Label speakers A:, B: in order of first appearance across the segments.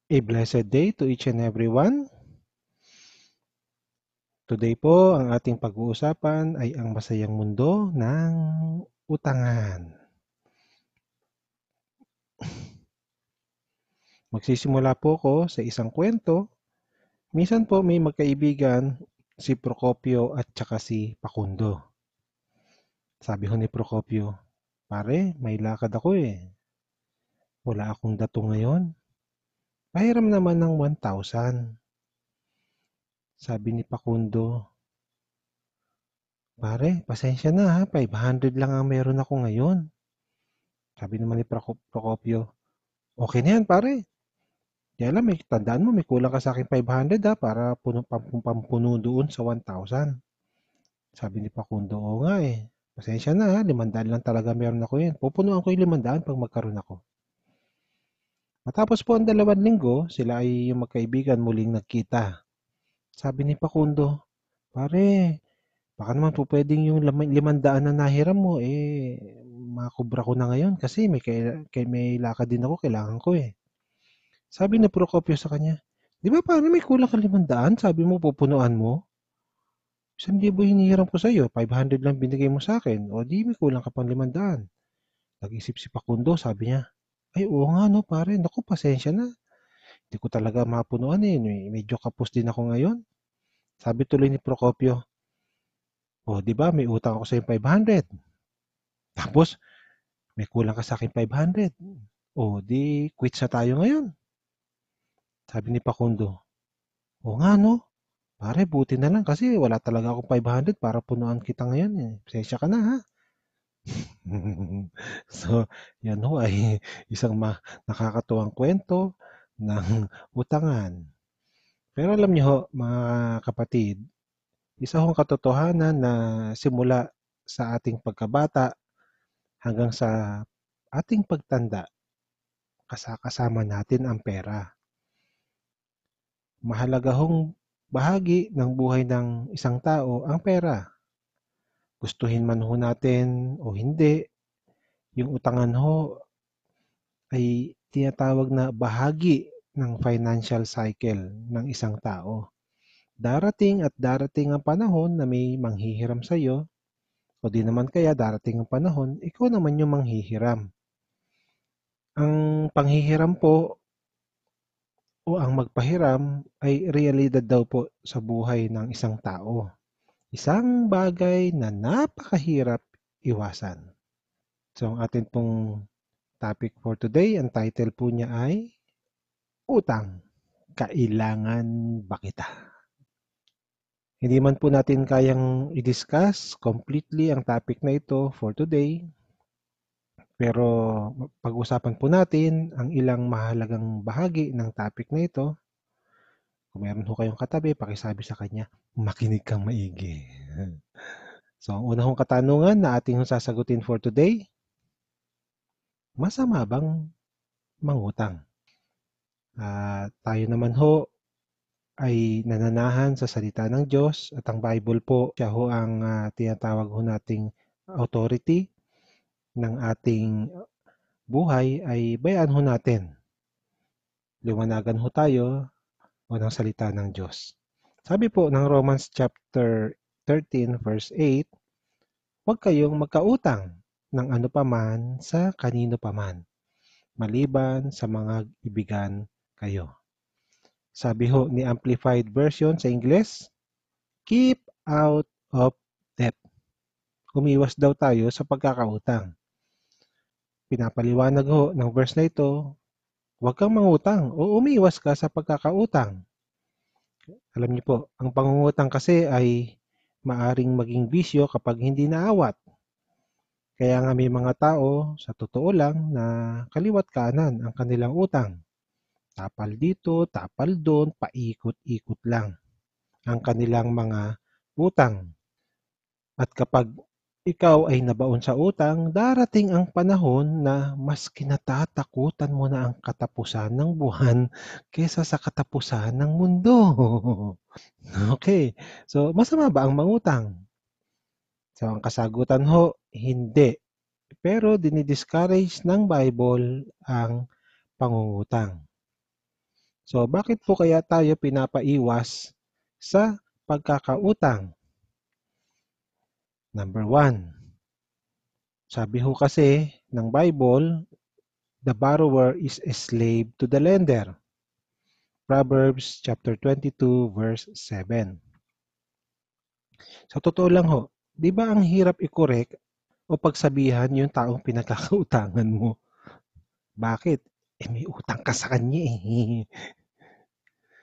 A: A blessed day to each and everyone. Today po, ang ating pag-uusapan ay ang masayang mundo ng utangan. Magsisimula po ako sa isang kwento. Minsan po may magkaibigan, si Procopio at saka si Facundo. Sabi ho ni Procopio, "Pare, may lakad ako eh. Wala akong dato ngayon. Pahiram naman ng 1,000." Sabi ni Facundo, "Pare, pasensya na ha, 500 lang ang meron ako ngayon." Sabi naman ni Procopio, "Okay na yan pare. Kaya lang may tandaan mo may kulang ka sa akin 500 ha para pampuno doon sa 1,000." Sabi ni Facundo, "Oo nga eh. Pasensya na ha, 500 lang talaga meron ako yan. Pupunuan ko yung 500 pag magkaroon ako." Matapos po ang 2 linggo, sila ay yung magkaibigan muling nagkita. Sabi ni Facundo, "Pare, baka naman po pwedeng yung 500 na nahiram mo makubra ko na ngayon kasi may lakad din ako, kailangan ko eh." Sabi ni Procopio sa kanya, "Di ba paano may kulang ka 500? Sabi mo pupunuan mo? 1,000 hinihiram ko sa'yo, 500 lang binigay mo sa akin. O di may kulang ka pang 500." Nag-isip si Facundo, sabi niya, "Ay oo nga no pare, naku pasensya na. Hindi ko talaga mapunuan eh. Medyo kapos din ako ngayon." Sabi tuloy ni Procopio, "O di ba may utang ako sa'yo 500. Tapos may kulang ka sa akin 500. O di quits na tayo ngayon." Sabi ni Facundo, "O nga no. Pare, buti na lang kasi wala talaga akong 500 para punuan kita ngayon eh. Pasensya ka na ha." So, yan ho ay isang nakakatuwang kwento ng utangan. Pero alam niyo ho, mga kapatid, isa hong katotohanan na simula sa ating pagkabata hanggang sa ating pagtanda, kasama natin ang pera. Mahalaga hong bahagi ng buhay ng isang tao ang pera. Gustuhin man ho natin o hindi, yung utangan ho ay tinatawag na bahagi ng financial cycle ng isang tao. Darating at darating ang panahon na may manghihiram sa iyo o di naman kaya darating ang panahon, ikaw naman yung manghihiram. Ang panghihiram po o ang magpahiram ay realidad daw po sa buhay ng isang tao. Isang bagay na napakahirap iwasan. So ang atin pong topic for today, ang title po niya ay Utang, Kailangan Ba Kita? Hindi man po natin kayang i-discuss completely ang topic na ito for today, pero pag-usapan po natin ang ilang mahalagang bahagi ng topic na ito. Kung meron ho kayong katabi, pakisabi sa kanya, makinig kang maigi. So, ang una hong katanungan na ating sasagutin for today, masama bang mangutang? Tayo naman ho ay nananahan sa salita ng Diyos at ang Bible po, siya ho ang tinatawag ho nating authority ng ating buhay ay bayaan ho natin. Liwanagan ho tayo o ng salita ng Diyos. Sabi po ng Romans chapter 13 verse 8, huwag kayong magkautang ng ano paman sa kanino paman, maliban sa mga ibigan kayo. Sabi ho ni Amplified Version sa Ingles, keep out of debt. Umiwas daw tayo sa pagkakautang. Pinapaliwanag ho ng verse na ito, huwag kang mangutang o umiwas ka sa pagkakautang. Alam niyo po, ang pangungutang kasi ay maaring maging bisyo kapag hindi naawat. Kaya nga may mga tao, sa totoo lang, na kaliwat kanan ang kanilang utang. Tapal dito, tapal doon, paikot-ikot lang ang kanilang mga utang. At kapag ikaw ay nabaon sa utang, darating ang panahon na mas kinatatakutan mo na ang katapusan ng buwan kaysa sa katapusan ng mundo. Okay, so masama ba ang mangutang? So ang kasagutan ho, hindi. Pero dinidiscourage ng Bible ang pangungutang. So, bakit po kaya tayo pinapaiwas sa pagkakautang? Number one, sabi ho kasi ng Bible, the borrower is a slave to the lender. Proverbs chapter 22 verse 7. Sa totoo lang ho, di ba ang hirap i-correct o pagsabihan yung taong pinagkakautangan mo? Bakit? May utang ka sa kanya eh.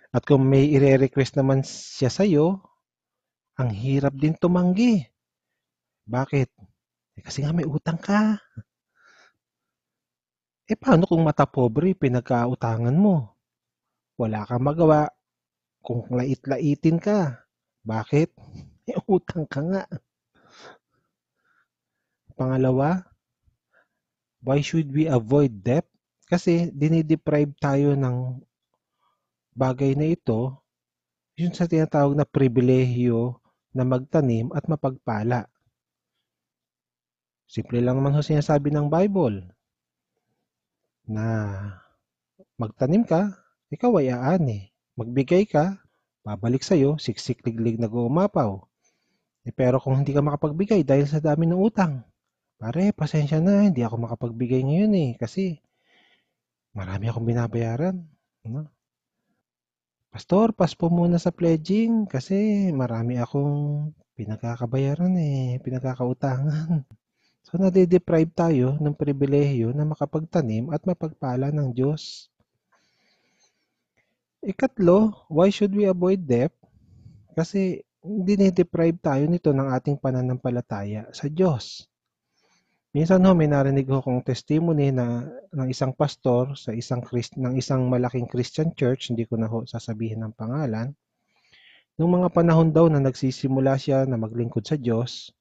A: At kung may ire-request naman siya sa'yo, ang hirap din tumanggi. Bakit? Kasi nga may utang ka. Paano kung mata pobre pinagkautangan mo? Wala kang magawa kung lait-laitin ka. Bakit? May utang ka nga. Pangalawa, why should we avoid debt? Kasi dinideprive tayo ng bagay na ito, yun sa tinatawag na pribilehiyo na magtanim at mapagpala. Simple lang naman ho sinasabi ng Bible na magtanim ka, ikaw ay aani. Magbigay ka, babalik sa'yo, siksik liglig nag-uumapaw. Pero kung hindi ka makapagbigay dahil sa dami ng utang, pare, pasensya na, hindi ako makapagbigay ngayon kasi marami akong binabayaran. No? Pastor, pas po muna sa pledging kasi marami akong pinagkakabayaran pinagkakautangan. So nade-deprive tayo ng pribilehiyo na makapagtanim at mapagpala ng Diyos. Ikatlo, why should we avoid debt? Kasi dine-deprive tayo nito ng ating pananampalataya sa Diyos. Minsan ho, may narinig ho kong testimony na ng isang pastor sa ng isang malaking Christian church, hindi ko na ho sasabihin ng pangalan. Nung mga panahon daw na nagsisimula siya na maglingkod sa Diyos,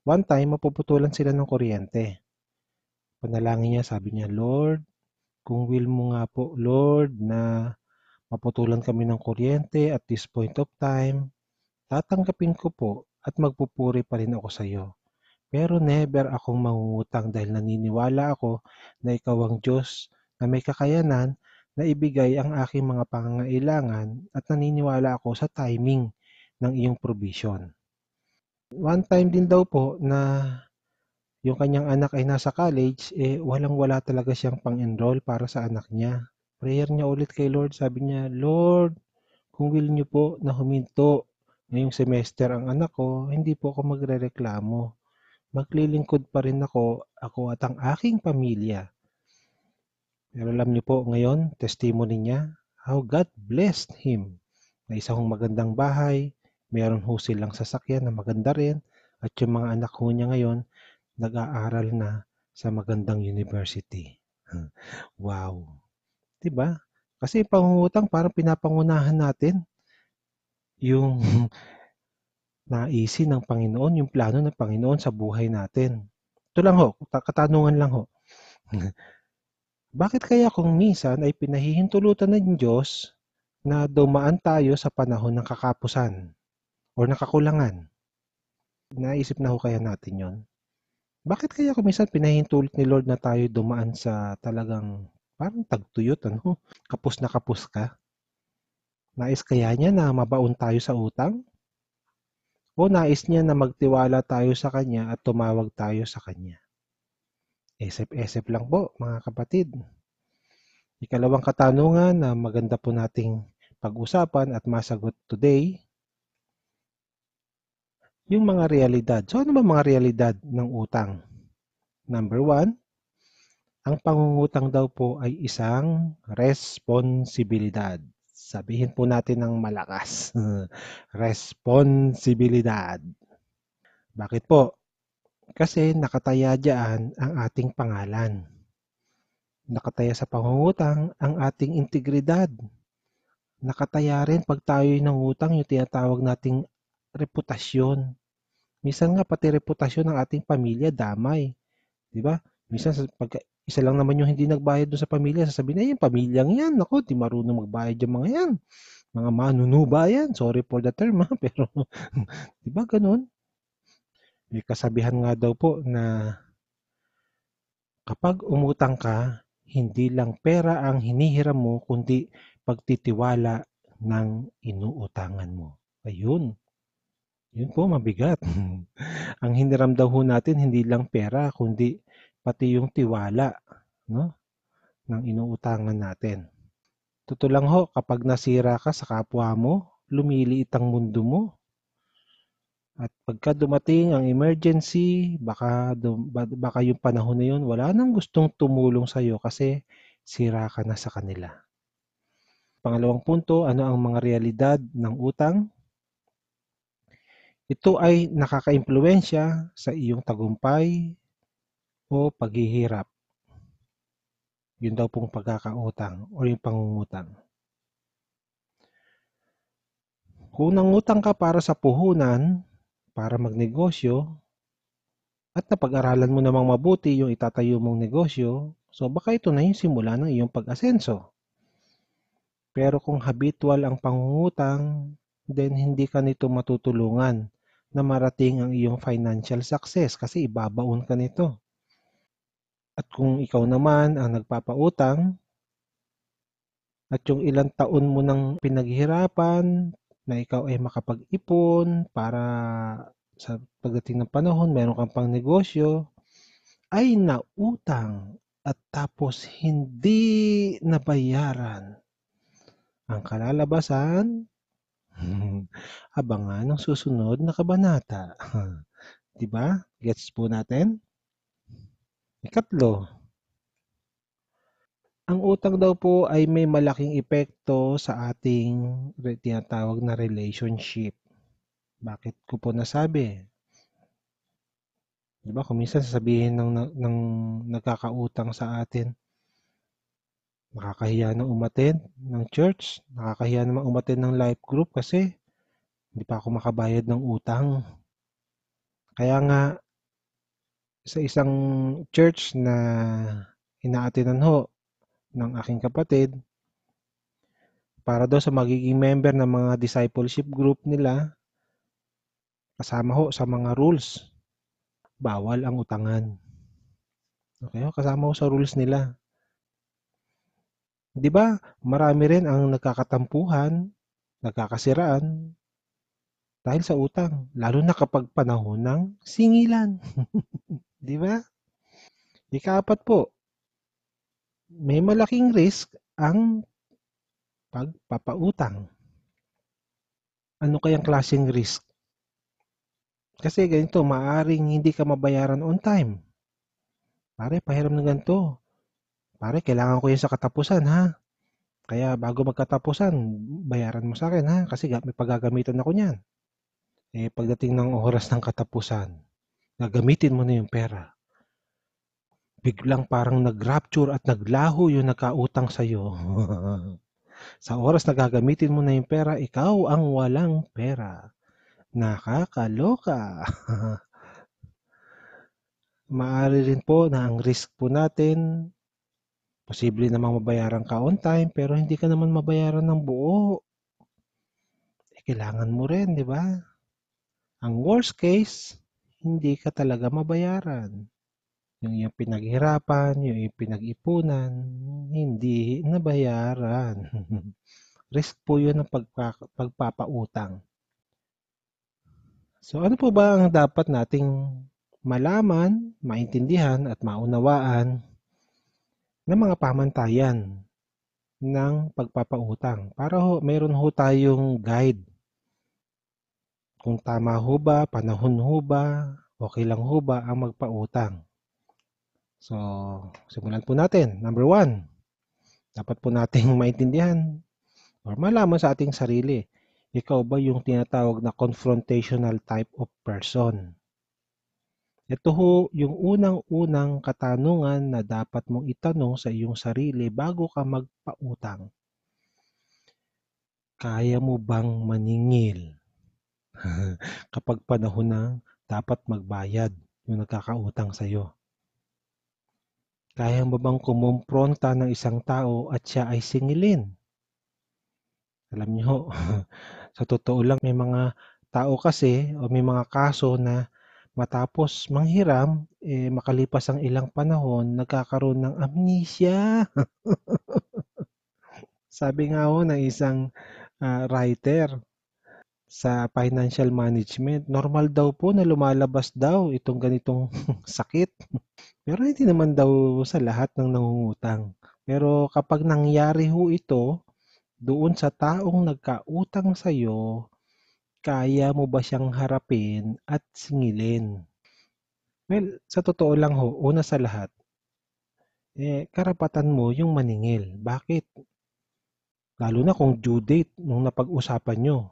A: one time mapuputulan sila ng kuryente. Panalangin niya, sabi niya, Lord, kung will mo nga po, Lord, na maputulan kami ng kuryente at this point of time, tatanggapin ko po at magpupuri pa rin ako sa iyo. Pero never akong mangungutang dahil naniniwala ako na ikaw ang Diyos na may kakayanan na ibigay ang aking mga pangangailangan at naniniwala ako sa timing ng iyong provision. One time din daw po na yung kanyang anak ay nasa college, walang-wala talaga siyang pang-enroll para sa anak niya. Prayer niya ulit kay Lord, sabi niya, Lord, kung will niyo po na huminto ngayong semester ang anak ko, hindi po ako magrereklamo. Maglilingkod pa rin ako at ang aking pamilya. Pero alam niyo po ngayon, testimony niya, how God blessed him. Na isang magandang bahay, meron ho silang sasakyan na maganda rin, at yung mga anak ho niya ngayon, nag-aaral na sa magandang university. Wow. Diba? Kasi pangungutang parang pinapangunahan natin yung naisin ng Panginoon, yung plano ng Panginoon sa buhay natin. Ito lang ho, katanungan lang ho. Bakit kaya kung minsan ay pinahihintulutan ng Diyos na dumaan tayo sa panahon ng kakapusan o nakakulangan? Naisip na ho kaya natin yon? Bakit kaya kung minsan pinahihintulot ni Lord na tayo dumaan sa talagang parang tagtuyot, kapos na kapos ka? Nais kaya niya na mabaon tayo sa utang? O nais niya na magtiwala tayo sa Kanya at tumawag tayo sa Kanya? Esep-esep lang po mga kapatid. Ikalawang katanungan na maganda po nating pag-usapan at masagot today, yung mga realidad. So ano ba mga realidad ng utang? Number one, ang pangungutang daw po ay isang responsibilidad. Sabihin po natin ng malakas. Responsibilidad. Bakit po? Kasi nakataya diyan ang ating pangalan. Nakataya sa pangungutang ang ating integridad. Nakataya rin pag tayo'y nangutang yung tinatawag nating reputasyon. Minsan nga pati reputasyon ng ating pamilya damay, 'di ba? Minsan pag isa lang naman yung hindi nagbayad doon sa pamilya, sasabihin na yung pamilyang yan, naku, di marunong magbayad yung mga yan. Mga manunuba yan. Sorry for the term, pero 'di ba ganoon? May kasabihan nga daw po na kapag umutang ka, hindi lang pera ang hinihiram mo, kundi pagtitiwala ng inuutangan mo. Ayun, yun po mabigat. Ang hiniram daw ho natin hindi lang pera, kundi pati yung tiwala, no, ng inuutangan natin. Totoo lang ho, kapag nasira ka sa kapwa mo, lumiliit ang mundo mo. At pagka dumating ang emergency, baka yung panahon na yun, wala nang gustong tumulong sa'yo kasi sira ka na sa kanila. Pangalawang punto, ano ang mga realidad ng utang? Ito ay nakakaimpluwensya sa iyong tagumpay o paghihirap. Yun daw pong pagkakautang o yung pangungutang. Kung nangutang ka para sa puhunan, para magnegosyo, at napag-aralan mo namang mabuti yung itatayo mong negosyo, so baka ito na yung simula ng iyong pag-asenso. Pero kung habitual ang pangungutang, then hindi ka nito matutulungan na marating ang iyong financial success kasi ibabaon ka nito. At kung ikaw naman ang nagpapautang at yung ilang taon mo nang pinaghirapan na ikaw ay makapag-ipon para sa pagdating ng panahon, meron kang pang negosyo, ay nautang at tapos hindi nabayaran. Ang kalalabasan, abangan ng susunod na kabanata. Di ba? Gets po natin? Ikatlo, ang utang daw po ay may malaking epekto sa ating tinatawag na relationship. Bakit ko po nasabi? Di ba, kung minsan sasabihin ng nagkakautang sa atin, nakakahiya na umattend ng church, nakakahiya naman umattend ng life group kasi hindi pa ako makabayad ng utang. Kaya nga, sa isang church na inaatinan ho ng aking kapatid, para daw sa magiging member ng mga discipleship group nila, kasama ho sa mga rules, bawal ang utangan. Okay, kasama ho sa rules nila. Di ba, marami rin ang nagkakatampuhan, nagkakasiraan dahil sa utang, lalo na kapag panahon ng singilan. Di ba? Ikaapat po, may malaking risk ang pagpapautang. Ano kayang klaseng risk? Kasi ganito, maaring hindi ka mabayaran on time. Pare, pahiram ng ganito. Pare, kailangan ko yan sa katapusan ha. Kaya bago magkatapusan, bayaran mo sa akin ha. Kasi may paggagamitan ako niyan. Pagdating ng oras ng katapusan, gagamitin mo na yung pera. Biglang parang nag-rapture at naglaho yung nakautang sa'yo. Sa oras na gagamitin mo na yung pera, ikaw ang walang pera. Nakakaloka. Maaari rin po na ang risk po natin, posible namang mabayaran ka on time, pero hindi ka naman mabayaran ng buo. Kailangan mo rin, di ba? Ang worst case, hindi ka talaga mabayaran. Yung iyong pinaghirapan, yung iyong pinag-ipunan, hindi nabayaran. Risk po yun ng pagpapautang. So ano po ba ang dapat nating malaman, maintindihan at maunawaan ng mga pamantayan ng pagpapautang? Para mayroon ho tayong guide. Kung tama ho ba, panahon ho ba, okay lang ho ba ang magpautang? So, simulan po natin. Number 1, dapat po nating maintindihan or malaman sa ating sarili. Ikaw ba yung tinatawag na confrontational type of person? Ito ho yung unang-unang katanungan na dapat mong itanong sa iyong sarili bago ka magpautang. Kaya mo bang maningil kapag panahon na dapat magbayad yung nagkakautang sa iyo? Kaya mo bang kumompronta ng isang tao at siya ay singilin? Alam niyo, sa totoo lang may mga tao kasi o may mga kaso na Matapos manghiram, makalipas ang ilang panahon, nagkakaroon ng amnesia. Sabi nga ho ng isang writer sa financial management, normal daw po na lumalabas daw itong ganitong sakit. Pero hindi naman daw sa lahat ng nangungutang. Pero kapag nangyari ho ito, doon sa taong nagkautang sa'yo, kaya mo ba siyang harapin at singilin? Well, sa totoo lang ho, una sa lahat, karapatan mo yung maningil. Bakit? Lalo na kung due date nung napag-usapan nyo.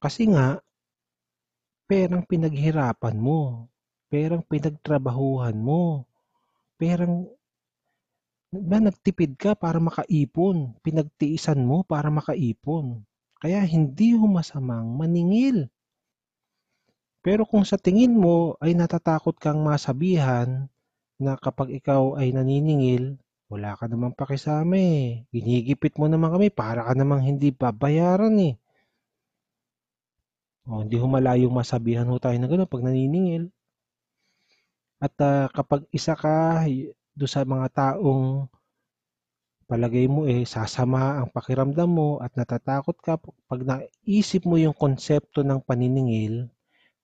A: Kasi nga, perang pinaghirapan mo, perang pinagtrabahuhan mo, perang nagtipid ka para makaipon, pinagtiisan mo para makaipon. Kaya hindi ho masamang maningil. Pero kung sa tingin mo ay natatakot kang masabihan na kapag ikaw ay naniningil, wala ka namang pakisama eh. Ginigipit mo naman kami para ka namang hindi babayaran eh. O, hindi ho malayong masabihan ho tayo na gano'n pag naniningil. At kapag isa ka doon sa mga taong palagay mo sasama ang pakiramdam mo at natatakot ka pag naisip mo yung konsepto ng paniningil,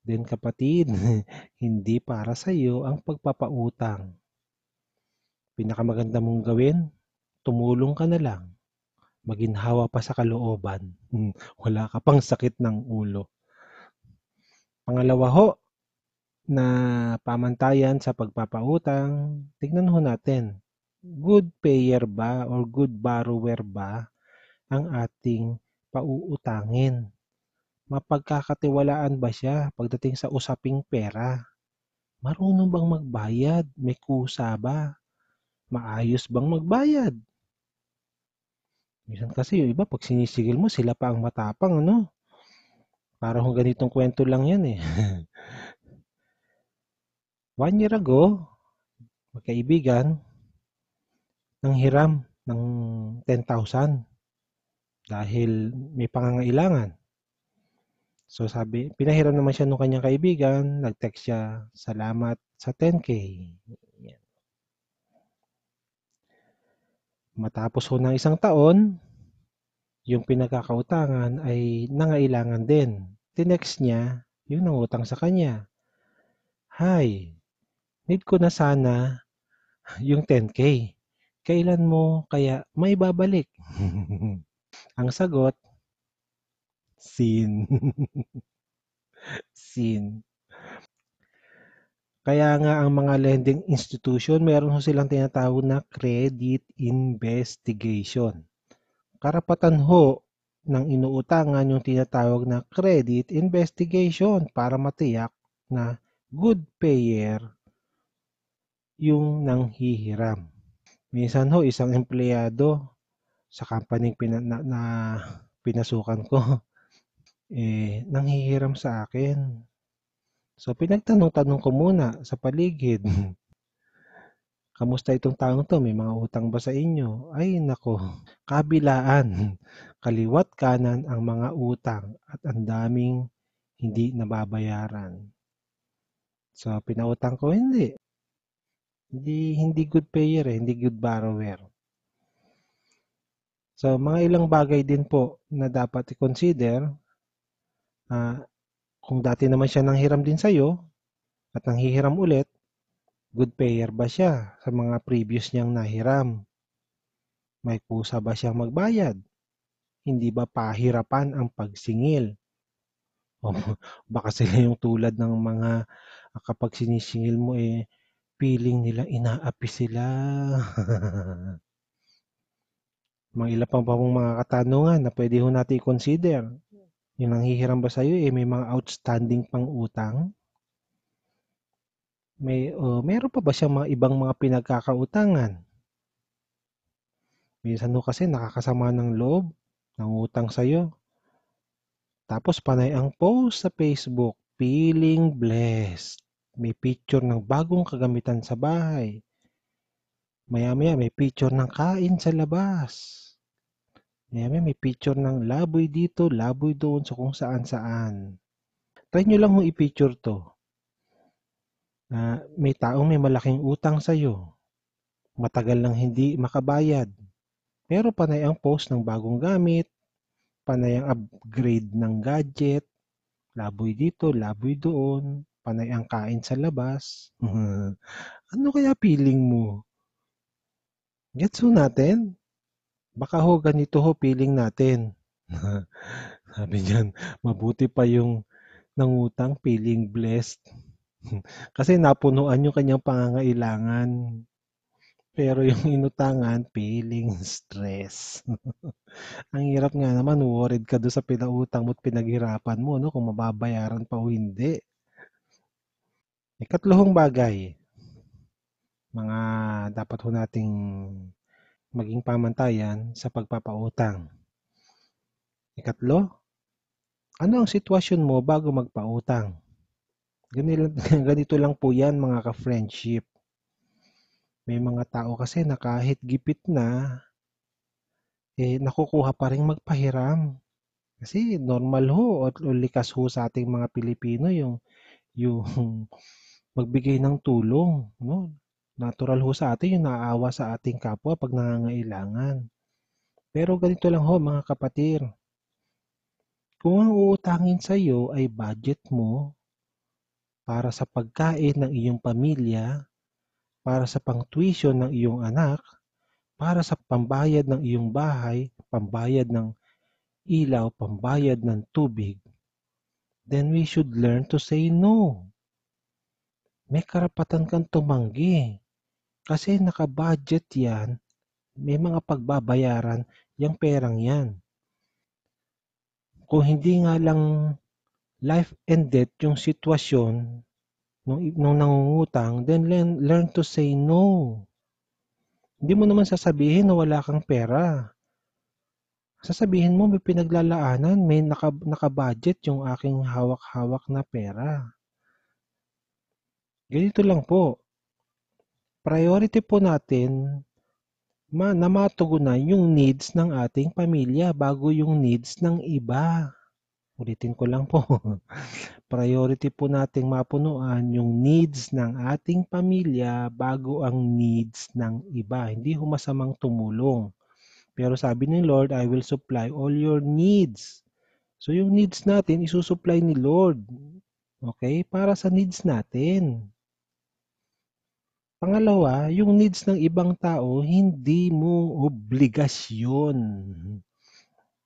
A: then kapatid, hindi para sa iyo ang pagpapautang. Pinakamaganda mong gawin, tumulong ka na lang. Maginhawa pa sa kalooban. Wala ka pang sakit ng ulo. Pangalawa ho, na pamantayan sa pagpapautang, tignan ho natin. Good payer ba or good borrower ba ang ating pauutangin? Mapagkakatiwalaan ba siya pagdating sa usaping pera? Marunong bang magbayad? May kusa ba? Maayos bang magbayad? Minsan kasi yung iba, pag sinisigil mo, sila pa ang matapang, ano? Para kung ganitong kwento lang yan eh. 1 year ago, magkaibigan, nanghiram ng 10,000 dahil may pangangailangan. So sabi, pinahiram naman siya nung kanyang kaibigan, nag-text siya, salamat sa 10K. Yan. Matapos ho ng isang taon, yung pinagkakautangan ay nangailangan din. Tinext niya yung nangutang sa kanya. Hi, need ko na sana yung 10K. Kailan mo kaya may babalik? Ang sagot, sin. Sin. Kaya nga ang mga lending institution, meron ho silang tinatawag na credit investigation. Karapatan ho ng inuutangan yung tinatawag na credit investigation para matiyak na good payer yung nanghihiram. Minsan ho, isang empleyado sa company na pinasukan ko, nanghihiram sa akin. So pinagtanong-tanong ko muna sa paligid, kamusta itong taong to? May mga utang ba sa inyo? Ay nako, kabilaan, kaliwat kanan ang mga utang at ang daming hindi nababayaran. So pinautang ko, hindi. Hindi good payer hindi good borrower. So mga ilang bagay din po na dapat i-consider. Kung dati naman siya nanghiram din sa'yo at nanghihiram ulit, good payer ba siya sa mga previous niyang nahiram? May kusa ba siyang magbayad? Hindi ba pahirapan ang pagsingil? O baka sila yung tulad ng mga kapag sinisingil mo feeling nila inaapi sila. Mga ilan pa pong mga katanungan na pwede ho natin i-consider. Yung nanghihiram ba sa'yo may mga outstanding pang utang? Meron pa ba siyang mga ibang mga pinagkakautangan? Minsan ho kasi nakakasama ng loob, nangutang sa'yo. Tapos panay ang post sa Facebook, feeling blessed. May picture ng bagong kagamitan sa bahay. Maya-maya may picture ng kain sa labas. Maya-maya may picture ng laboy dito, laboy doon, so kung saan-saan. Try nyo lang ho i-picture to. May taong may malaking utang sa'yo, matagal nang hindi makabayad, pero panay ang post ng bagong gamit, panay ang upgrade ng gadget, laboy dito, laboy doon, panay ang kain sa labas. Ano kaya feeling mo? Gets ho natin? Baka ho ganito ho feeling natin. Sabi niyan, mabuti pa yung nangutang feeling blessed. Kasi napunuan yung kanyang pangangailangan. Pero yung inutangan, feeling stress. Ang hirap nga naman, worried ka doon sa pinautang mo at pinaghirapan mo, no? Kung mababayaran pa o hindi. Ikatlohong bagay, mga dapat ho nating maging pamantayan sa pagpapautang. Ikatlo, ano ang sitwasyon mo bago magpautang? Ganito lang po yan mga ka-friendship. May mga tao kasi na kahit gipit na, nakukuha pa rin magpahiram. Kasi normal ho o likas ho sa ating mga Pilipino yung magbigay ng tulong, no? Natural ho sa atin yung naaawa sa ating kapwa pag nangangailangan. Pero ganito lang ho mga kapatid, kung ang uutangin sa iyo ay budget mo para sa pagkain ng iyong pamilya, para sa pang-tuition ng iyong anak, para sa pambayad ng iyong bahay, pambayad ng ilaw, pambayad ng tubig, then we should learn to say no. May karapatan kang tumanggi kasi naka-budget yan, may mga pagbabayaran yung perang yan. Kung hindi nga lang life and death yung sitwasyon nung nangungutang, then learn to say no. Hindi mo naman sasabihin na wala kang pera. Sasabihin mo may pinaglalaanan, may naka-budget yung aking hawak-hawak na pera. Ganito lang po, priority po natin na matugunan yung needs ng ating pamilya bago yung needs ng iba. Ulitin ko lang po, priority po nating mapunuan yung needs ng ating pamilya bago ang needs ng iba. Hindi ho masamang tumulong. Pero sabi ni Lord, I will supply all your needs. So yung needs natin, isusupply ni Lord. Okay? Para sa needs natin. Pangalawa, yung needs ng ibang tao, hindi mo obligasyon.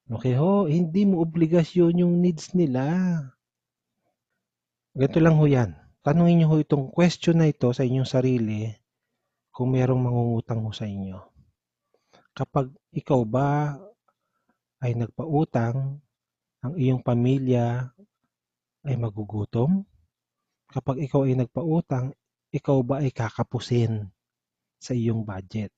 A: Okay ho? Hindi mo obligasyon yung needs nila. Ganito lang ho yan. Tanungin niyo ho itong question na ito sa inyong sarili kung merong mangungutang ho sa inyo. Kapag ikaw ba ay nagpautang, ang iyong pamilya ay magugutom? Kapag ikaw ay nagpautang, ikaw ba ay kakapusin sa iyong budget?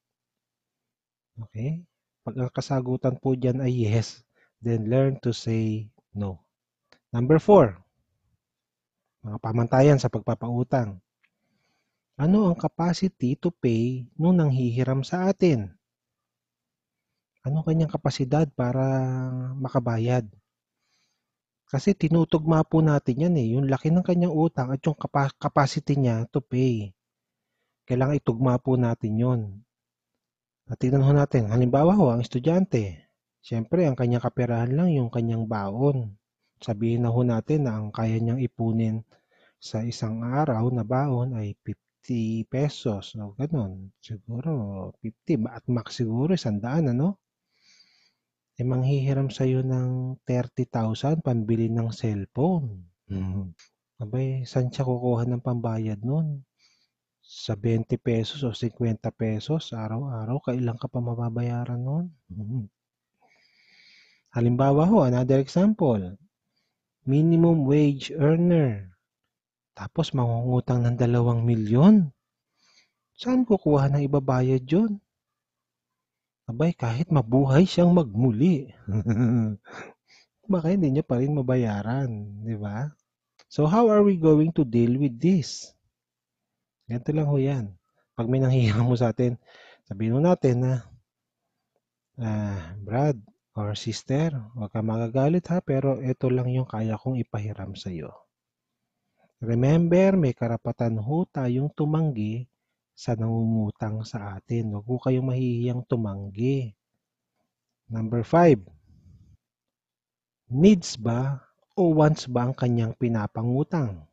A: Okay? Pag ang kasagutan po dyan ay yes, then learn to say no. Number 4, mga pamantayan sa pagpapautang. Ano ang capacity to pay nung nanghihiram sa atin? Ano kanyang kapasidad para makabayad? Kasi tinutugma po natin yan yung laki ng kanyang utang at yung capacity niya to pay. Kailangan itugma po natin yon. At tingnan ho natin, halimbawa ho, ang estudyante. Siyempre, ang kanyang kaperahan lang yung kanyang baon. Sabihin na ho natin na ang kaya niyang ipunin sa isang araw na baon ay 50 pesos o ganun. Siguro 50 at max siguro 100 ano? Manghihiram sa'yo ng 30,000 pambili ng cellphone. Abay, saan siya kukuha ng pambayad nun? Sa 20 pesos o 50 pesos araw-araw, kailan ka pa mababayaran nun? Halimbawa ho, another example, minimum wage earner. Tapos mangungutang ng 2 milyon. Saan kukuha ng ibabayad yun? Abay, kahit mabuhay siyang magmuli. Baka hindi niya pa rin mabayaran, di ba? So how are we going to deal with this? Ganito lang ho yan. Pag may nanghihiram mo sa atin, sabihin mo natin na, Brad or sister, huwag ka magagalit ha, pero ito lang yung kaya kong ipahiram sa iyo. Remember, may karapatan ho tayong tumanggi sa nangungutang sa atin. Huwag ho kayong mahihiyang tumanggi. Number 5, needs ba o wants ba ang kanyang pinapangutang?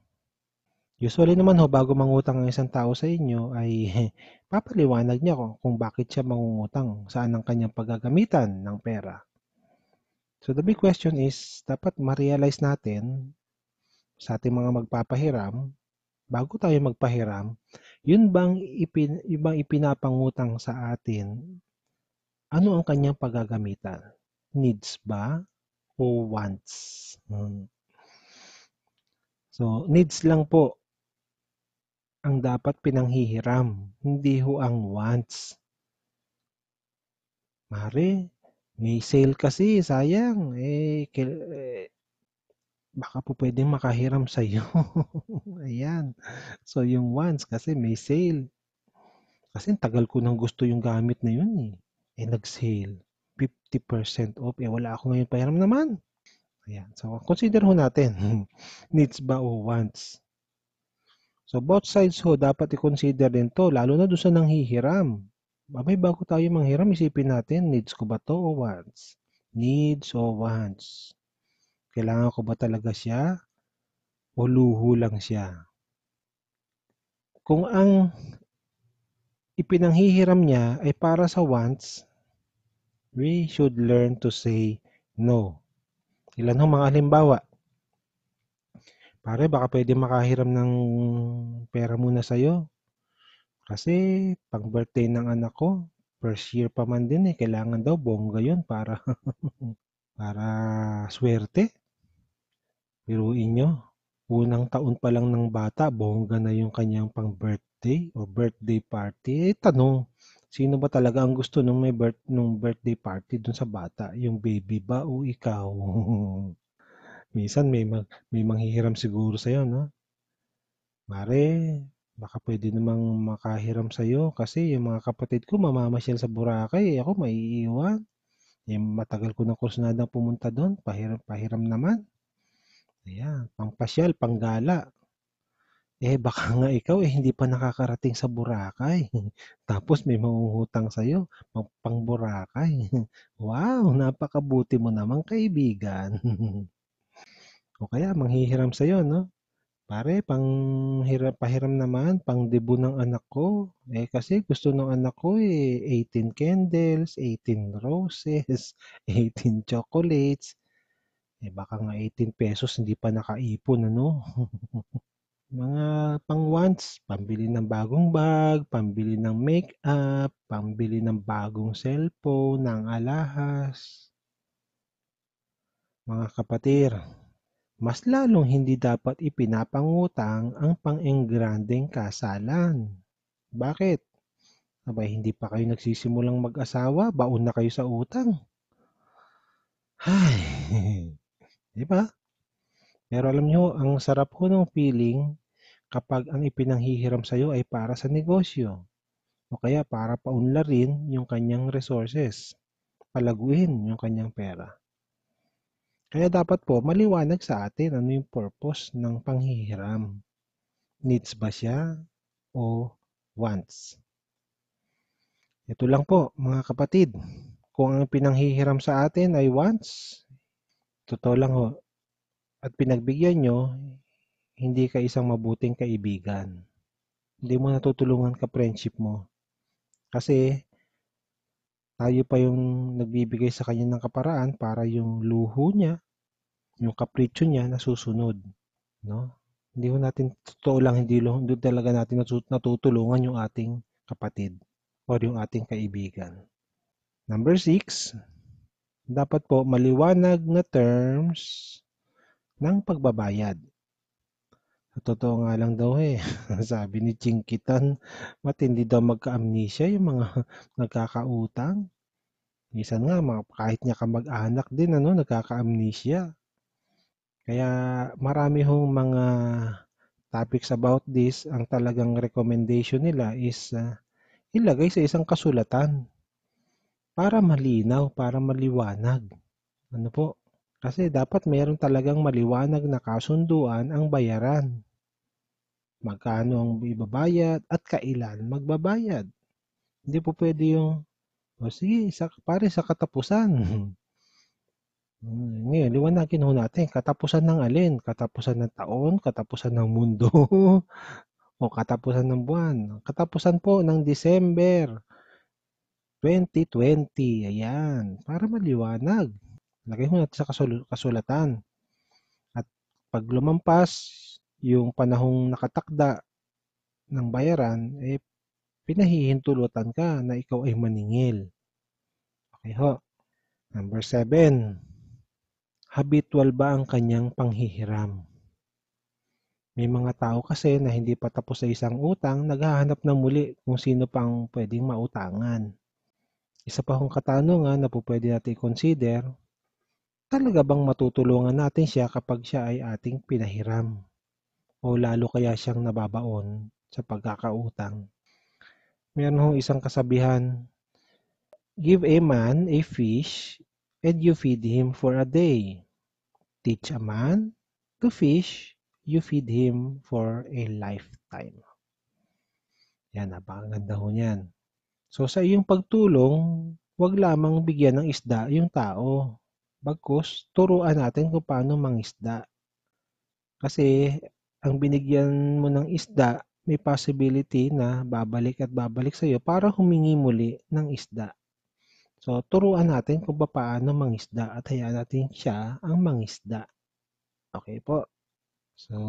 A: Usually naman ho, bago mangutang ang isang tao sa inyo ay papaliwanag niya kung bakit siya mangungutang, saan ang kanyang paggagamitan ng pera. So the big question is, dapat ma-realize natin sa ating mga magpapahiram, bago tayo magpahiram, yun bang ibang ipinapangutang sa atin, ano ang kanyang paggagamitan? Needs ba o wants? So, needs lang po ang dapat pinanghihiram, hindi ho ang wants. Mare, may sale kasi, sayang. Baka po pwedeng makahiram sa'yo. Ayan. So, yung wants kasi may sale. Kasi tagal ko nang gusto yung gamit na yun eh. Nag-sale. 50% off. Wala ako ngayon pahiram naman. Ayan. So, consider ho natin. Needs ba o wants? So, both sides ho, dapat i-consider din to. Lalo na doon sa nanghihiram. Babay, bago tayo manghiram, isipin natin, needs ko ba to o wants? Needs o wants? Kailangan ko ba talaga siya? O luho lang siya? Kung ang ipinanghihiram niya ay para sa wants, we should learn to say no. Ilan ho mga halimbawa? Pare, baka pwede makahiram ng pera muna sa'yo. Kasi pang birthday ng anak ko, first year pa man din kailangan daw bongga yun para swerte. Biruin nyo, unang taon pa lang ng bata, bongga na yung kanyang pang birthday o birthday party. Tanong, sino ba talaga ang gusto nung birthday party dun sa bata? Yung baby ba o ikaw? Minsan may manghihiram siguro sa'yo, no? Mare, baka pwede namang makahiram sa'yo kasi yung mga kapatid ko mamamasyal sa Boracay, ako maiiwan. Matagal ko na kursunadang pumunta doon, pahiram naman. Ayan, pangpasyal, panggala. Baka nga ikaw hindi pa nakakarating sa Boracay. Tapos may mangungutang sa'yo, pang Boracay. Wow, napakabuti mo namang kaibigan. O kaya manghihiram sa'yo, no? Pare, pahiram naman, pang debut ng anak ko. Kasi gusto ng anak ko 18 candles, 18 roses, 18 chocolates. Baka nga 18 pesos hindi pa nakaipon, ano? Mga pang-wants, pambili ng bagong bag, pambili ng make-up, pambili ng bagong cellphone, ng alahas. Mga kapatid, mas lalong hindi dapat ipinapangutang ang pang-engrandeng kasalan. Bakit? Abay, hindi pa kayo nagsisimulang mag-asawa, baon na kayo sa utang. Ay, di ba? Pero alam nyo, ang sarap ko ng feeling kapag ang ipinanghihiram sa'yo ay para sa negosyo o kaya para paunlarin yung kanyang resources, palaguin yung kanyang pera. Kaya dapat po maliwanag sa atin ano yung purpose ng panghihiram. Needs ba siya o wants? Ito lang po mga kapatid, kung ang pinanghihiram sa atin ay wants, totoo lang ho, at pinagbigyan nyo, hindi ka isang mabuting kaibigan. Hindi mo natutulungan ka-friendship mo. Kasi tayo pa yung nagbibigay sa kanya ng kaparaan para yung luho niya, yung kapritsyo niya nasusunod. No? Hindi ho natin, totoo lang, hindi talaga natin natutulungan yung ating kapatid o yung ating kaibigan. Number 6, dapat po maliwanag na terms ng pagbabayad. Sa totoo nga lang daw sabi ni Chinkitan, matindi daw magka-amnesia yung mga nagkakautang. Minsan nga, kahit niya kamag-anak din, nagkaka-amnesia. Kaya marami hong mga topics about this, ang talagang recommendation nila is ilagay sa isang kasulatan para malinaw, para maliwanag. Ano po? Kasi dapat mayroon talagang maliwanag na kasunduan ang bayaran. magkano ang ibabayad at kailan magbabayad. Hindi po pwede yung, o sige, pare sa katapusan. Ngayon, liwanagin ho natin, katapusan ng alin? Katapusan ng taon, katapusan ng mundo, o katapusan ng buwan. Katapusan po ng December 2020. Ayan, para maliwanag. Lagay mo natin sa kasulatan. At pag lumampas yung panahong nakatakda ng bayaran, eh pinahihintulutan ka na ikaw ay maningil. Okay ho. Number 7. Habitual ba ang kanyang panghihiram? May mga tao kasi na hindi pa tapos sa isang utang, naghahanap ng muli kung sino pang pwedeng mautangan. Isa pa hong katanungan na po pwede natin i-consider, talaga bang matutulungan natin siya kapag siya ay ating pinahiram? O lalo kaya siyang nababaon sa pagkakautang? Meron hong isang kasabihan, give a man a fish and you feed him for a day. Teach a man to fish, you feed him for a lifetime. Yan, napakaganda ho niyan. So sa iyong pagtulong, huwag lamang bigyan ng isda yung tao. Bagkus, turuan natin kung paano mangisda. Kasi ang binigyan mo ng isda, may possibility na babalik at babalik sa iyo para humingi muli ng isda. So turuan natin kung paano mangisda at hayaan natin siya ang mangisda. Okay po. So,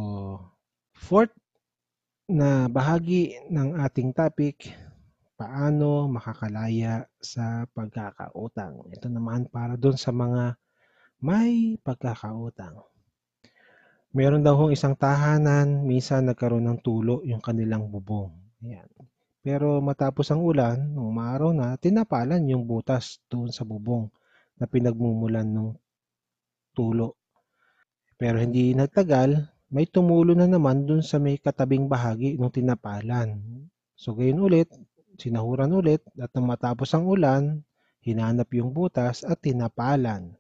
A: fourth na bahagi ng ating topic, paano makakalaya sa pagkakautang. Ito naman para doon sa mga may pagkakautang. Meron daw hong isang tahanan, minsan nagkaroon ng tulo yung kanilang bubong. Ayan. Pero matapos ang ulan, nung maaraw na, tinapalan yung butas doon sa bubong na pinagmumulan ng tulo. Pero hindi nagtagal, may tumulo na naman dun sa may katabing bahagi ng tinapalan. So gayon ulit, sinahuran ulit at nang matapos ang ulan, hinanap yung butas at tinapalan.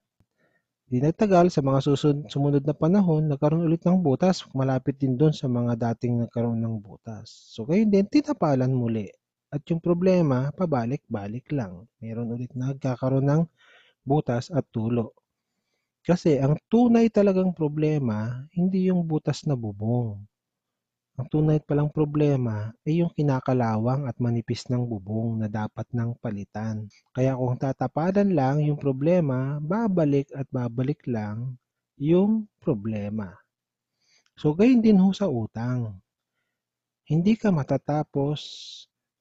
A: Di nagtagal, sa mga sumunod na panahon, nagkaroon ulit ng butas, malapit din doon sa mga dating nagkaroon ng butas. So gayon din, tinapalan muli. At yung problema, pabalik-balik lang. Meron ulit nagkakaroon ng butas at tulo. Kasi ang tunay talagang problema, hindi yung butas na bubong. Ang tunay palang problema ay yung kinakalawang at manipis ng bubong na dapat nang palitan. Kaya kung tatapalan lang yung problema, babalik at babalik lang yung problema. So gayon din ho sa utang. Hindi ka matatapos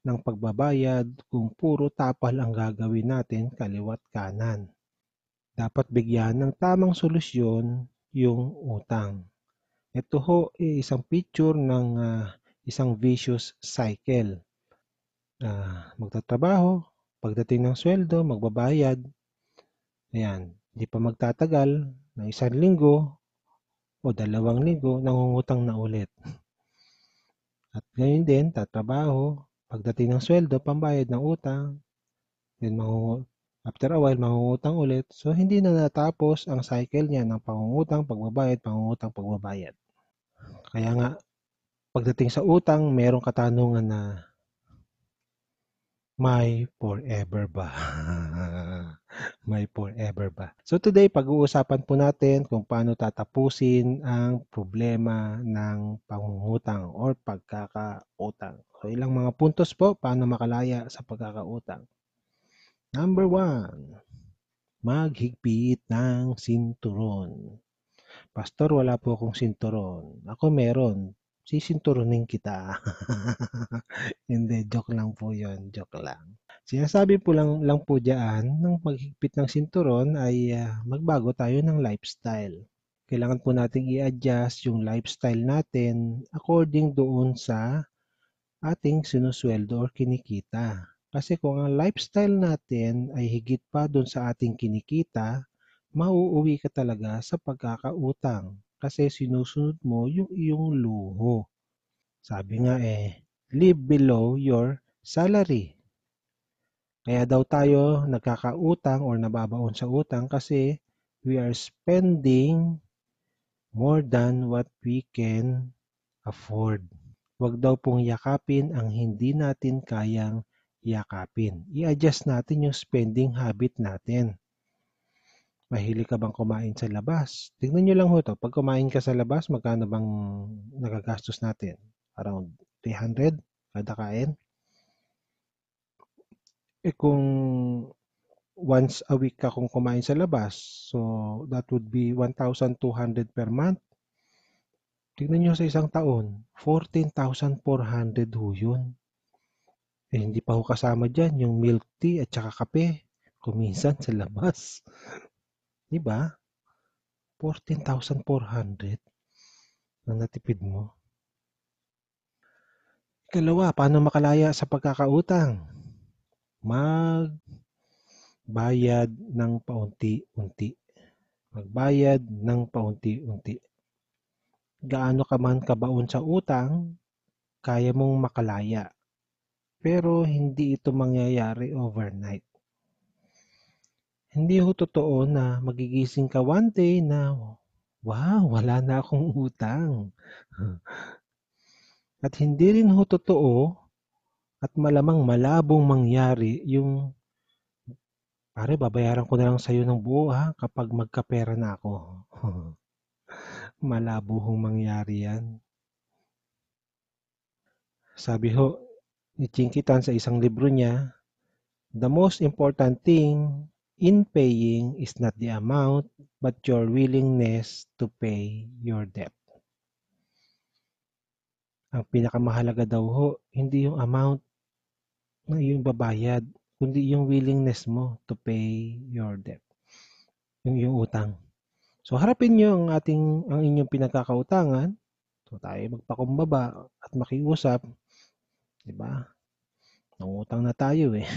A: ng pagbabayad kung puro tapal ang gagawin natin kaliwat kanan. Dapat bigyan ng tamang solusyon yung utang. Ito ho ay isang picture ng isang vicious cycle. Magtatrabaho, pagdating ng sweldo, magbabayad. Ayan, di pa magtatagal ng 1 linggo o 2 linggo, nangungutang na ulit. At ngayon din, tatrabaho, pagdating ng sweldo, pambayad ng utang, then after a while, mangungutang ulit. So, hindi na natapos ang cycle niya ng pangungutang, pagbabayad, pangungutang, pagbabayad. Kaya nga, pagdating sa utang, merong katanungan na, may forever ba? May forever ba? So today, pag-uusapan po natin kung paano tatapusin ang problema ng pangungutang or pagkakautang. So ilang mga puntos po paano makalaya sa pagkakautang. Number 1, maghigpit ng sinturon. Pastor, wala po akong sinturon. Ako meron. Sisinturonin kita. Hindi, joke lang po yun. Joke lang. Sinasabi po lang po diyan, ng maghigpit ng sinturon ay magbago tayo ng lifestyle. Kailangan po nating i-adjust yung lifestyle natin according doon sa ating sinusweldo or kinikita. Kasi kung ang lifestyle natin ay higit pa doon sa ating kinikita, mauuwi ka talaga sa pagkakautang kasi sinusunod mo yung iyong luho. Sabi nga live below your salary. Kaya daw tayo nagkakautang or nababaon sa utang kasi we are spending more than what we can afford. Huwag daw pong yakapin ang hindi natin kayang yakapin. I-adjust natin yung spending habit natin. Mahilig ka bang kumain sa labas? Tignan nyo lang ho to. Pag kumain ka sa labas, magkano bang nagagastos natin? Around 300 kada kain? Kung once a week ka kung kumain sa labas, so that would be 1,200 per month. Tignan nyo sa isang taon, 14,400 ho yun. Hindi pa ho kasama dyan yung milk tea at saka kape. Kuminsan sa labas. Diba? 14,400 na natipid mo. Ikalawa, paano makalaya sa pagkakautang? Magbayad ng paunti-unti. Magbayad ng paunti-unti. Gaano ka man kabaon sa utang, kaya mong makalaya. Pero hindi ito mangyayari overnight. Hindi ho totoo na magigising ka one day na, wow, wala na akong utang. At hindi rin ho totoo at malamang malabong mangyari yung, pare, babayaran ko na lang sa'yo ng buo ha kapag magkapera na ako. Malabo hong mangyari yan. Sabi ho ni Chinkitan sa isang libro niya, the most important thing in paying is not the amount but your willingness to pay your debt. Ang pinakamahalaga daw ho, hindi yung amount na yung babayad, kundi yung willingness mo to pay your debt. Yung utang. So harapin niyo ang inyong pinagkakautangan. So tayo magpakumbaba at makiusap, 'di ba? Nangutang na tayo eh.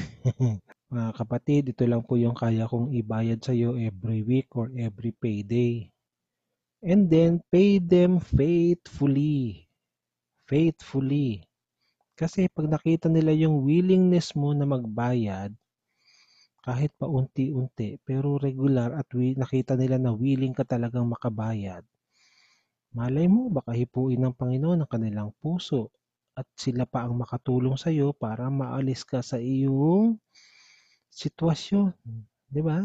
A: Mga kapatid, ito lang po yung kaya kong ibayad sa iyo every week or every payday. And then pay them faithfully. Faithfully. Kasi pag nakita nila yung willingness mo na magbayad, kahit pa unti-unti, pero regular at nakita nila na willing ka talagang makabayad, malay mo baka hipuin ng Panginoon ang kanilang puso at sila pa ang makatulong sa iyo para maalis ka sa iyong sitwasyon. Di ba?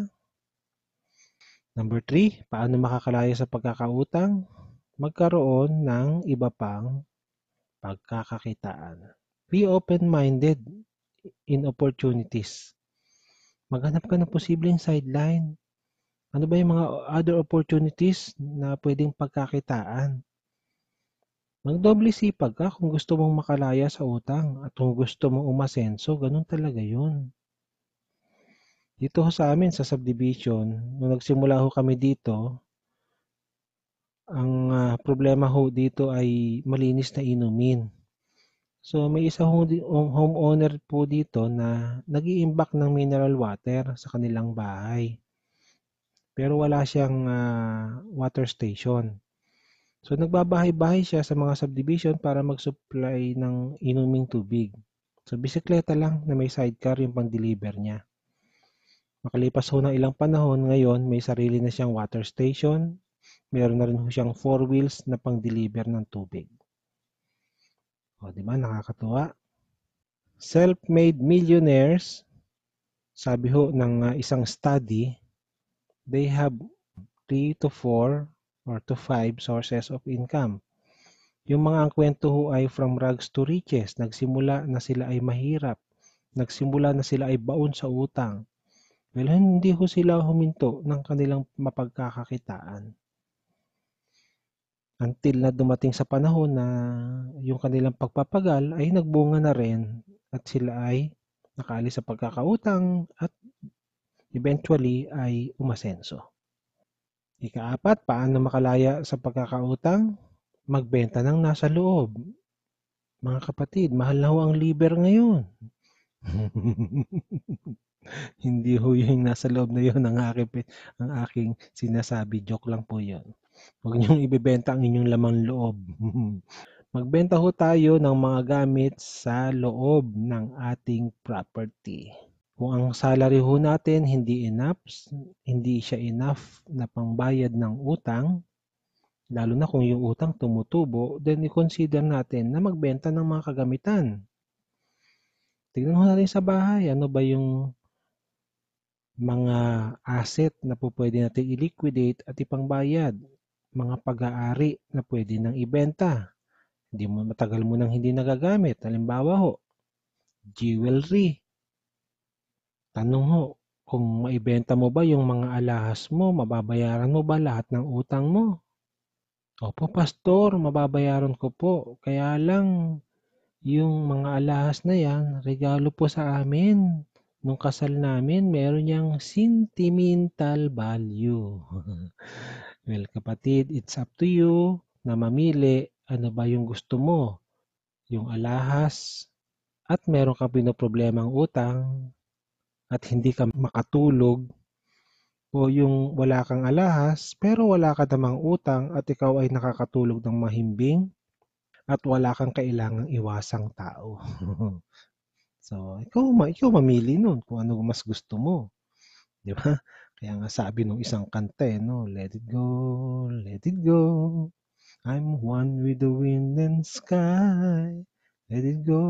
A: Number 3, paano makakalaya sa pagkakautang? Magkaroon ng iba pang pagkakakitaan. Be open-minded in opportunities. Maghanap ka ng posibleng sideline. Ano ba yung mga other opportunities na pwedeng pagkakitaan? Magdoble sipag ka kung gusto mong makalaya sa utang at kung gusto mong umasenso, ganun talaga yun. Dito sa amin sa subdivision, nung nagsimula ho kami dito, ang problema ho dito ay malinis na inumin. So may isa homeowner po dito na nag-iimbak ng mineral water sa kanilang bahay. Pero wala siyang water station. So nagbabahay-bahay siya sa mga subdivision para mag-supply ng inuming tubig. So bisikleta lang na may sidecar yung pang-deliver niya. Makalipas ho ng ilang panahon, ngayon may sarili na siyang water station. Meron na rin ho siyang 4 wheels na pang-deliver ng tubig. O, di ba? Nakakatuwa. Self-made millionaires, sabi ho ng isang study, they have 3 to 4 or to 5 sources of income. Yung mga ang kwento ho ay from rags to riches. Nagsimula na sila ay mahirap. Nagsimula na sila ay baon sa utang. Well, hindi ho sila huminto ng kanilang mapagkakakitaan. Until na dumating sa panahon na yung kanilang pagpapagal ay nagbunga na rin at sila ay nakaalis sa pagkakautang at eventually ay umasenso. Ika-4, paano makalaya sa pagkakautang? Magbenta ng nasa loob. Mga kapatid, mahal na ho ang liver ngayon. Hindi ho yung nasa loob na yun ang aking sinasabi. Joke lang po yun. Huwag niyong ibebenta ang inyong lamang loob. Magbenta ho tayo ng mga gamit sa loob ng ating property. Kung ang salary ho natin hindi siya enough na pangbayad ng utang, Lalo na kung yung utang tumutubo, then i-consider natin na magbenta ng mga kagamitan. Tignan mo natin sa bahay, ano ba yung mga asset na po pwede natin i-liquidate at ipangbayad. Mga pag-aari na pwede nang ibenta. Hindi mo matagal mo nang hindi nagagamit. Halimbawa ho, jewelry. Tanong ho, kung maibenta mo ba yung mga alahas mo, mababayaran mo ba lahat ng utang mo? Opo, pastor, mababayaran ko po. Kaya lang, yung mga alahas na yan, regalo po sa amin. Nung kasal namin, meron niyang sentimental value. Well, kapatid, it's up to you na mamili ano ba yung gusto mo. Yung alahas at meron ka pinoproblemang utang at hindi ka makatulog o yung wala kang alahas pero wala ka namang utang at ikaw ay nakakatulog ng mahimbing at wala kang kailangang iwasang tao. So, ikaw mamili nun kung ano mas gusto mo, di ba? Kaya nga sabi nung isang kanta no, let it go, I'm one with the wind and sky. Let it go,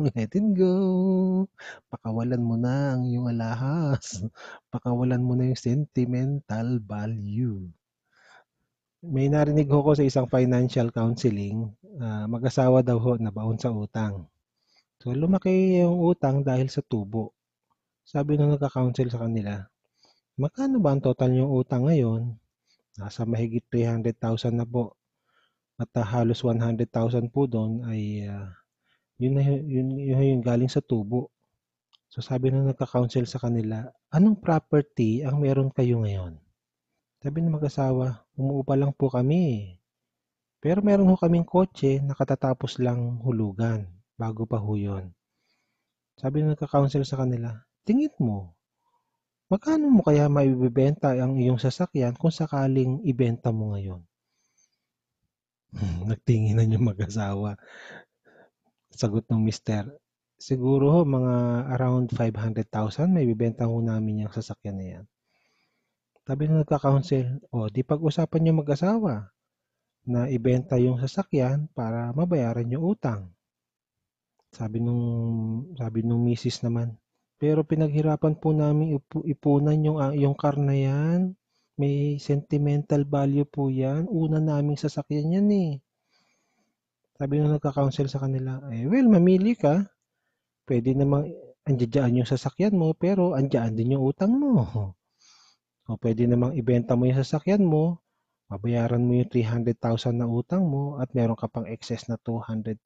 A: let it go. Pakawalan mo na ang iyong alahas. Pakawalan mo na yung sentimental value. May narinig ko sa isang financial counseling, mag-asawa daw ho nabaon sa utang. So lumaki yung utang dahil sa tubo. Sabi nung nagka-counsel sa kanila, magkano ba ang total yung utang ngayon? Nasa mahigit 300,000 na po. At halos 100,000 po doon ay yun yung galing sa tubo. So sabi nung nagka-counsel sa kanila, anong property ang meron kayo ngayon? Sabi ng mag-asawa, umuupa lang po kami. Pero meron ho kaming kotse na katatapos lang hulugan. Bago pa ho yun. Sabi nung nagka-counsel sa kanila, tingin mo, magkano mo kaya maibibenta ang iyong sasakyan kung sakaling ibenta mo ngayon? Nagtinginan yung mag-asawa. Sagot ng mister, siguro ho mga around 500,000 may bibenta ho namin yung sasakyan na yan. Sabi nung nagka-counsel, di pag-usapan niyo mag-asawa na ibenta yung sasakyan para mabayaran yung utang. Sabi nung misis naman, pero pinaghirapan po namin ipunan yung car na yan. May sentimental value po yan. Una naming sasakyan yan eh. Sabi nung nagka-counsel sa kanila, well, mamili ka. Pwede namang andiyan yung sasakyan mo, pero andiyan din yung utang mo. O pwede namang ibenta mo yung sasakyan mo, babayaran mo yung 300,000 na utang mo at meron ka pang excess na 200,000.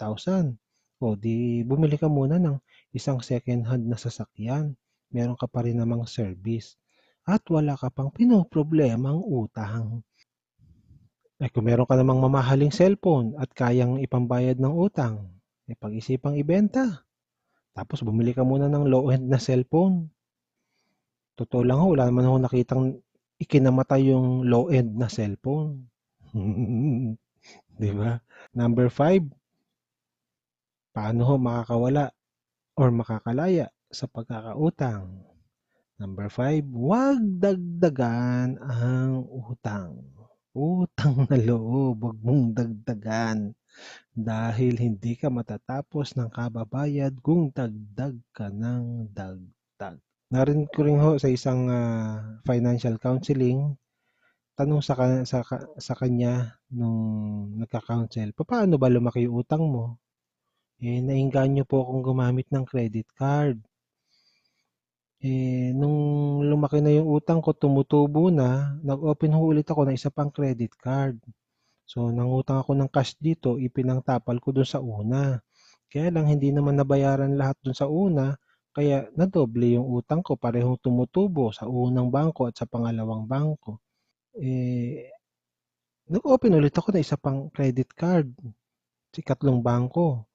A: O di bumili ka muna ng isang second hand na sasakyan. Meron ka pa rin namang service. At wala ka pang pinoproblemang utang. Kung meron ka namang mamahaling cellphone at kayang ipambayad ng utang, pag-isipang ibenta. Tapos bumili ka muna ng low-end na cellphone. Totoo lang ho, wala naman ako nakitang ikinamatay yung low-end na cellphone. Di ba? Number 5, paano ho makakawala or makakalaya sa pagkakautang? Number 5, huwag dagdagan ang utang. Utang na loob, huwag mong dagdagan dahil hindi ka matatapos ng kababayad kung dagdag ka ng dagdag. Narinig ko rin ho sa isang financial counseling, tanong sa kanya nung nagka-counsel, paano ba lumaki yung utang mo? Naengganyo po akong gumamit ng credit card. Nung lumaki na yung utang ko, tumutubo na, nag-open ho ulit ako ng isa pang credit card. So, nangutang ako ng cash dito, ipinangtapal ko dun sa una. Kaya lang hindi naman nabayaran lahat dun sa una, kaya nadoble yung utang ko, parehong tumutubo sa unang bangko at sa pangalawang bangko. Nag-open ulit ako ng isa pang credit card, sa ikatlong bangko.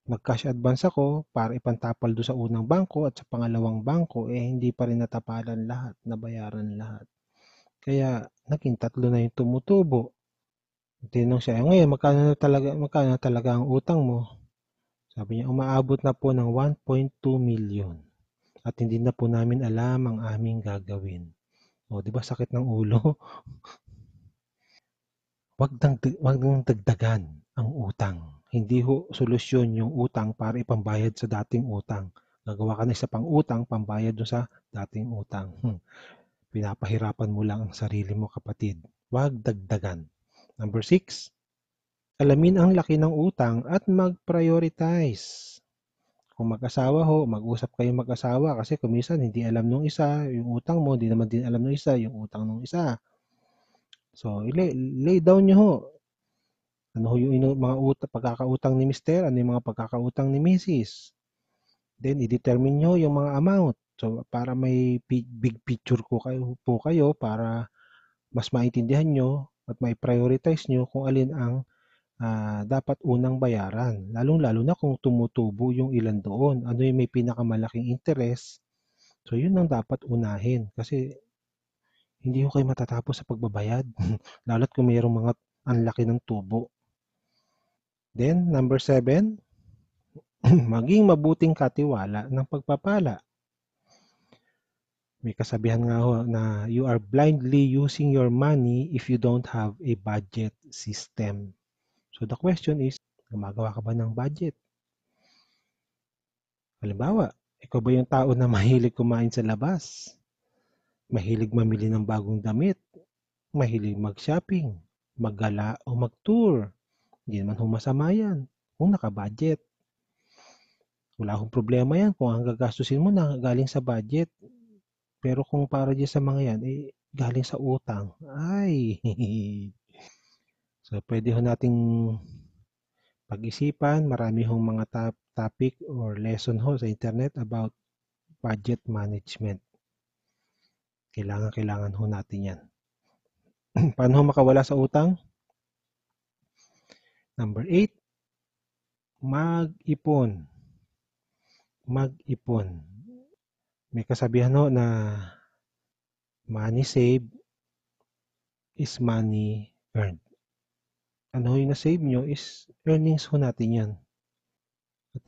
A: Nag-cash advance ako para ipantapal doon sa unang bangko at sa pangalawang bangko, hindi pa rin natapalan lahat, nabayaran lahat. Kaya naging 3 na yung tumutubo. Tinanong siya, ngayon magkano na talaga ang utang mo? Sabi niya, umaabot na po ng 1.2 million at hindi na po namin alam ang aming gagawin. O, di ba sakit ng ulo? Wag mong dagdagan ang utang. Hindi ho solusyon yung utang para ipambayad sa dating utang. Gagawa ka ng isa pang utang, pambayad dun sa dating utang. Pinapahirapan mo lang ang sarili mo, kapatid. Wag dagdagan. Number 6, alamin ang laki ng utang at mag-prioritize. Kung mag-asawa ho, mag-usap kayong mag-asawa kasi kung minsan hindi alam nung isa yung utang mo, hindi naman din alam nung isa yung utang nung isa. So, lay down nyo ho. Ano ho yung mga pagkakautang ni Mister, ano yung mga pagkakautang ni Mrs. Then, i-determine nyo yung mga amount. So, para may big picture po kayo para mas maintindihan nyo at may prioritize nyo kung alin ang dapat unang bayaran. Lalong-lalo na kung tumutubo yung ilan doon. Ano yung may pinakamalaking interest. So, yun ang dapat unahin. Kasi, hindi ko kayo matatapos sa pagbabayad. Lalo't kung mayroong mga ang laki ng tubo. Then, number 7, maging mabuting katiwala ng pagpapala. May kasabihan nga ho na you are blindly using your money if you don't have a budget system. So the question is, gumagawa ka ba ng budget? Halimbawa, ikaw ba yung tao na mahilig kumain sa labas? Mahilig mamili ng bagong damit? Mahilig mag-shopping? Maggala o mag-tour? Hindi naman humasama yan kung naka-budget. Wala akong problema yan kung ang gagastusin mo na galing sa budget. Pero kung para dyan sa mga yan, galing sa utang, ay, so pwede ho nating pag-isipan, marami hong mga topic or lesson ho sa internet about budget management. Kailangan ho natin yan. Paano ho makawala sa utang? Number 8, mag-ipon. Mag-ipon. May kasabihan ho na money saved is money earned. Ano yung na-save nyo is earnings ho natin yan.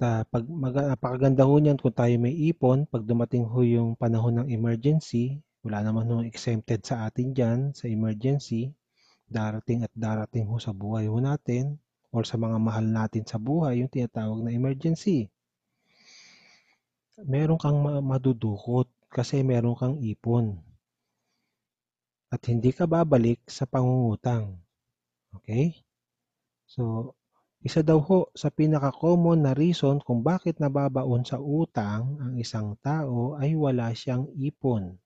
A: At napakaganda ho niyan kung tayo may ipon, pag dumating ho yung panahon ng emergency, wala naman ho exempted sa atin dyan sa emergency, darating at darating ho sa buhay ho natin or sa mga mahal natin sa buhay, yung tinatawag na emergency. Meron kang madudukot kasi meron kang ipon. At hindi ka babalik sa pangungutang. Okay? So, isa daw ho sa pinaka-common na reason kung bakit nababaon sa utang ang isang tao ay wala siyang ipon.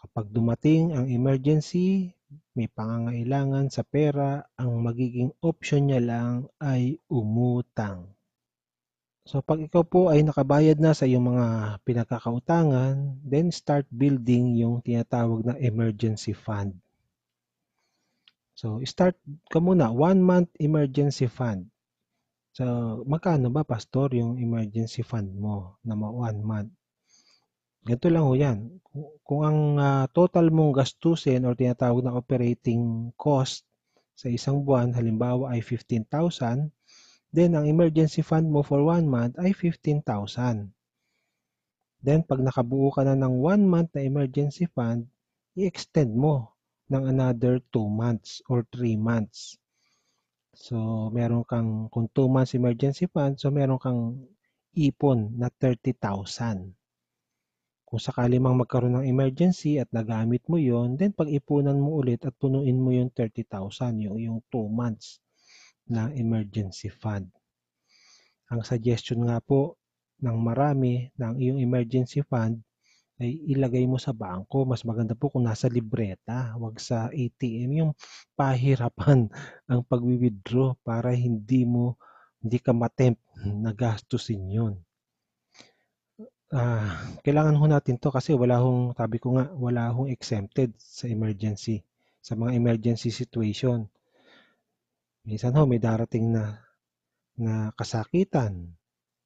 A: Kapag dumating ang emergency, may pangangailangan sa pera, ang magiging option niya lang ay umutang. So pag ikaw po ay nakabayad na sa iyong mga pinagkakautangan, then start building yung tinatawag na emergency fund. So start ka muna, 1 month emergency fund. So, magkano ba, Pastor, yung emergency fund mo na 1 month? Ganito lang ho yan. Kung ang total mong gastusin or tinatawag na operating cost sa isang buwan, halimbawa ay 15,000, then ang emergency fund mo for 1 month ay 15,000. Then, pag nakabuo ka na ng 1 month na emergency fund, i-extend mo ng another 2 months or 3 months. So, meron kang, kung 2 months emergency fund, so meron kang ipon na 30,000. Kung sakali mang magkaroon ng emergency at nagamit mo yon, then pag-ipunan mo ulit at punuin mo yung 30,000, yung 2 months na emergency fund. Ang suggestion nga po ng marami ng iyong emergency fund ay ilagay mo sa bangko. Mas maganda po kung nasa libreta, wag sa ATM. Yung pahirapan ang pag-withdraw para hindi ka matempt na gastusin yun. Kailangan ho natin to kasi sabi ko nga, wala hong exempted sa emergency, sa mga emergency situation. Minsan ho, may darating na kasakitan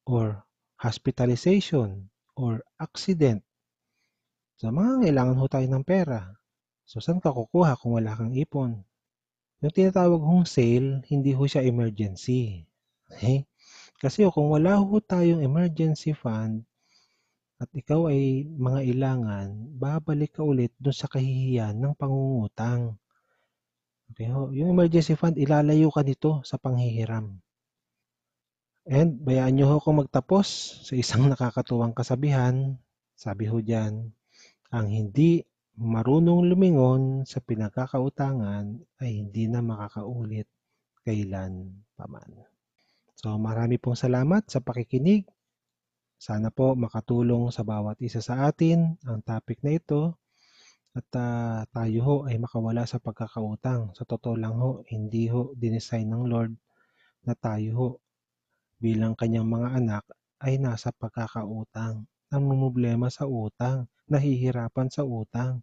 A: or hospitalization or accident. So, kailangan ho tayo ng pera. So, saan ka kukuha kung wala kang ipon? Yung tinatawag hong sale, hindi ho siya emergency. Okay? Kasi kung wala ho tayong emergency fund at ikaw ay mga ilangan, babalik ka ulit dun sa kahihiyan ng pangungutang. Okay ho, yung emergency fund, ilalayo ka nito sa panghihiram. And bayaan nyo ho akong magtapos sa isang nakakatuwang kasabihan. Sabi ho diyan, ang hindi marunong lumingon sa pinagkakautangan ay hindi na makakaulit kailan paman. So marami pong salamat sa pakikinig. Sana po makatulong sa bawat isa sa atin ang topic na ito at tayo ho ay makawala sa pagkakautang. Sa totoo lang ho, hindi ho dinesign ng Lord na tayo ho bilang kanyang mga anak ay nasa pagkakautang. Ang problema sa utang, nahihirapan sa utang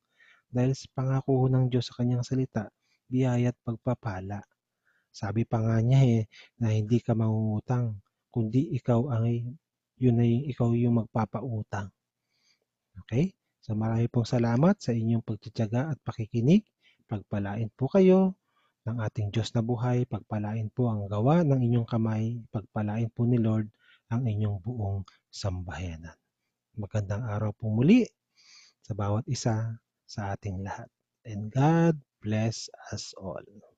A: dahil sa pangako ho ng Diyos sa kanyang salita, biyaya at pagpapala. Sabi pa nga niya na hindi ka mangungutang, kundi yun ay ikaw yung magpapautang. Okay? So marami pong salamat sa inyong pagtitiyaga at pakikinig. Pagpalain po kayo ng ating Diyos na buhay. Pagpalain po ang gawa ng inyong kamay. Pagpalain po ni Lord ang inyong buong sambahayanan. Magandang araw po muli sa bawat isa sa ating lahat. And God bless us all.